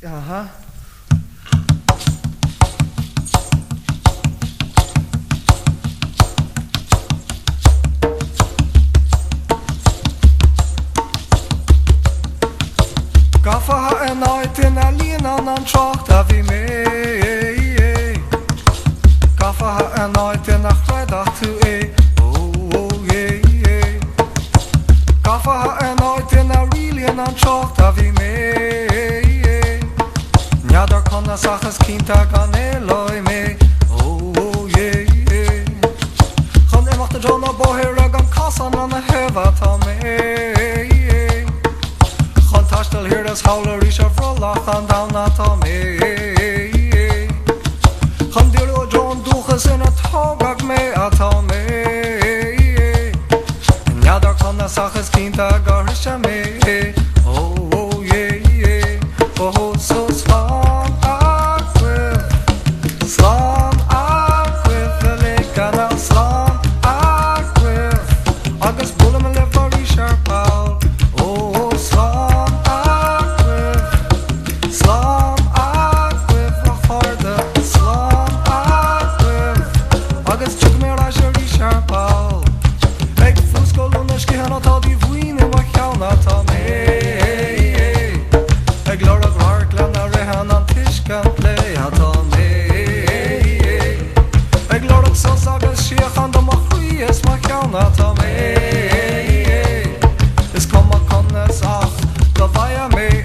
Aha. Gaffa ha en uit in alinan an trochta vi me. Gaffa ha en uit in a chredach tu e. Oh yeah. Gaffa ha en uit in a rilien an trochta vi me. Njadar konna sachas kinta gan eloi me. Oh yeah. Chon emacht de jona boher agam kassan an a heva ta me. Tastel hier das hauler is a vrollach an down at me. Gaan dilo John duches in het hogak me at me. Ja, daar kan de saches kinta garisha me. Oh yeah. Oh so slam aquif, leka na slam aquif. Agus bullen me left for sharp out. Oh slam Slam aquif harde Slam aquif Agus tjug me rasher I sharpal Eg fuskoluners ki han ta di vuine wa kjauna ta me Eg lor av harklana rehan an tishkan play ta me Eg lor av sos agus shiachan da machries wa kjauna ta me Is komma konnes ach da vaja me